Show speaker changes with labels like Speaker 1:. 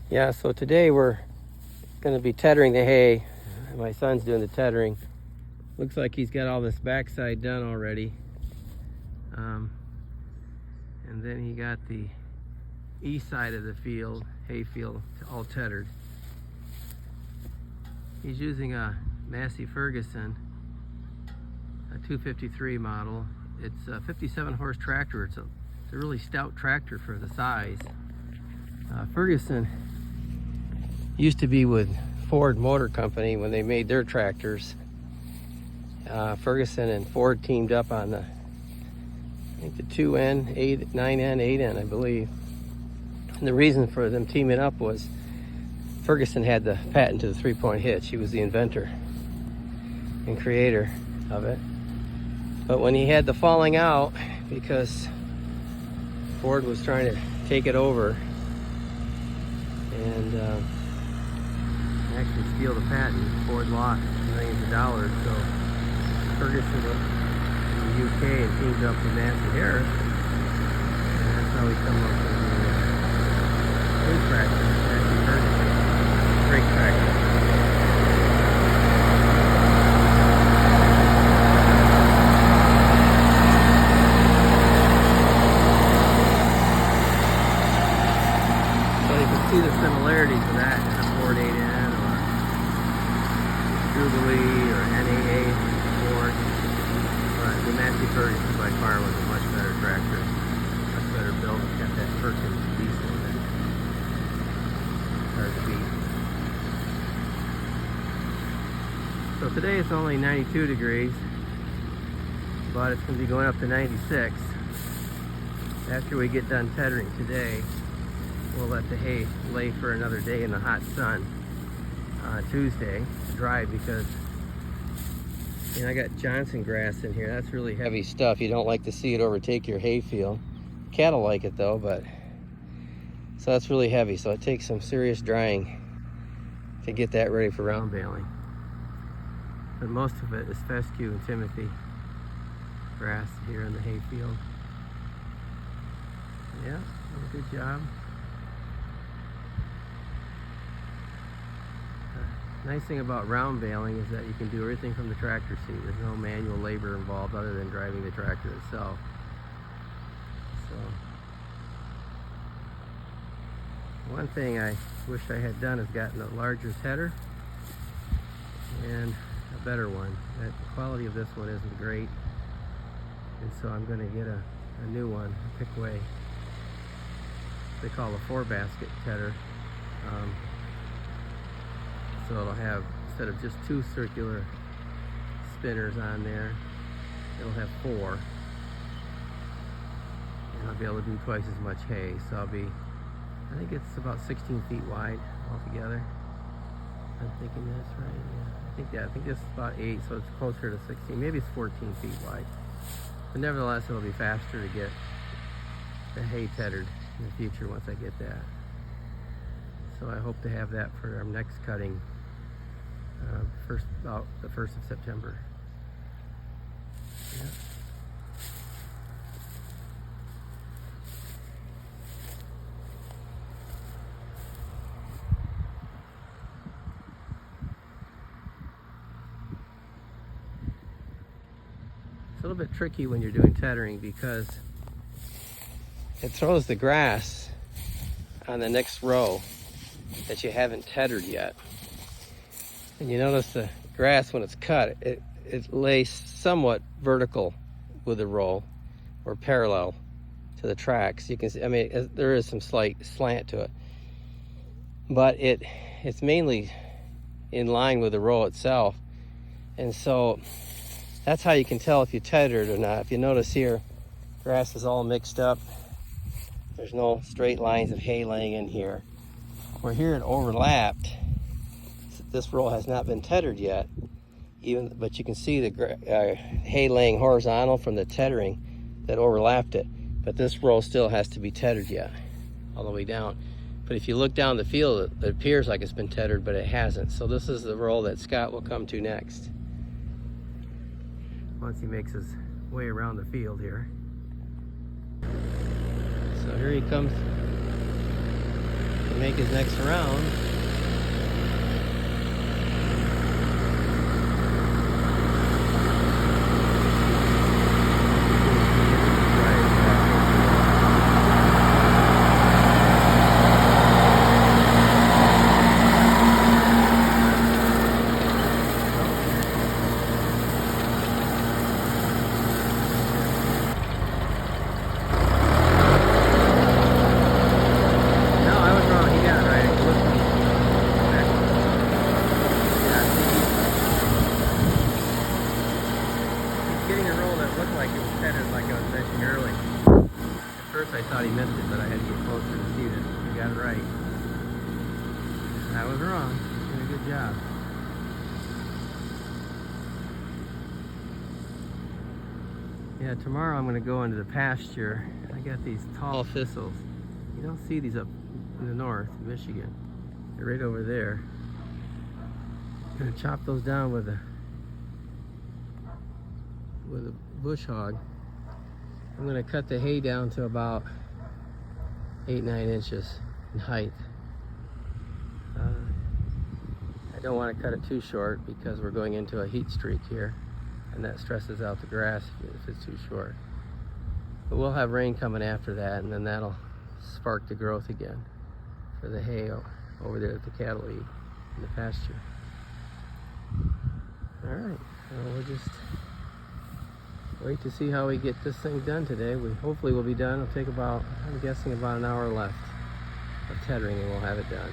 Speaker 1: Yeah, so today we're going to be teddering the hay. My son's doing the teddering. Looks like he's got all this backside done already. And then he got the east side of the field, hay field, all tethered. He's using a Massey-Ferguson, a 253 model. It's a 57 horse tractor. It's a really stout tractor for the size. Ferguson used to be with Ford Motor Company when they made their tractors. Ferguson and Ford teamed up on the, I think the 2N, 9N, 8N, I believe. And the reason for them teaming up was Ferguson had the patent to the three-point hitch. He was the inventor and creator of it. But when he had the falling out, because Ford was trying to take it over and actually steal the patent, Ford lost millions of dollars. So Ferguson went to the UK and teamed up with Massey-Harris, and that's how we come up with the new tractor, Massey-Ferguson. Great tractor. So you can see the similarities of that in a Ford 8N or Jubilee or NAA Ford. But the Massey-Ferguson by far was a much better tractor, much better built. It's got that Perkins diesel in it. Hard to beat. So today it's only 92 degrees, but it's going to be going up to 96. After we get done teddering today, we'll let the hay lay for another day in the hot sun Tuesday to dry, because I got Johnson grass in here. That's really heavy stuff. You don't like to see it overtake your hay field. Cattle like it though, but so that's really heavy. So it takes some serious drying to get that ready for round baling. But most of it is fescue and Timothy grass here in the hay field. Yeah, good job. Nice thing about round baling is that you can do everything from the tractor seat. There's no manual labor involved other than driving the tractor itself. So, one thing I wish I had done is gotten a larger tedder and a better one. The quality of this one isn't great, and so I'm going to get a new one, a Pickway. They call a 4-basket tedder. So it'll have, instead of just 2 circular spinners on there, it'll have 4. And I'll be able to do twice as much hay. So I think it's about 16 feet wide altogether. I'm thinking that's right, yeah. I think this is about 8, so it's closer to 16. Maybe it's 14 feet wide. But nevertheless, it'll be faster to get the hay tethered in the future once I get that. So I hope to have that for our next cutting, about the 1st of September. Yeah. It's a little bit tricky when you're doing teddering because it throws the grass on the next row that you haven't tethered yet. And you notice the grass, when it's cut, it lays somewhat vertical with the row or parallel to the tracks. You can see, I mean, there is some slight slant to it, but it's mainly in line with the row itself. And so that's how you can tell if you tethered or not. If you notice here, grass is all mixed up. There's no straight lines of hay laying in here. Where here it overlapped. This row has not been tethered yet, but you can see the hay laying horizontal from the teddering that overlapped it. But this row still has to be tethered yet, all the way down. But if you look down the field, it appears like it's been tethered, but it hasn't. So this is the row that Scott will come to next, once he makes his way around the field here. So here he comes. to make his next round. First I thought he missed it, but I had to get closer to see that he got it right. I was wrong. He did a good job. Yeah, tomorrow I'm going to go into the pasture. I got these tall thistles. You don't see these up in the north, Michigan. They're right over there. I'm going to chop those down with a bush hog. I'm going to cut the hay down to about 8-9 inches in height. I don't want to cut it too short because we're going into a heat streak here, and that stresses out the grass if it's too short. But we'll have rain coming after that, and then that'll spark the growth again for the hay over there that the cattle eat in the pasture. All right, we'll just wait to see how we get this thing done today. We hopefully will be done. It'll take about, I'm guessing, about an hour left of teddering, and we'll have it done.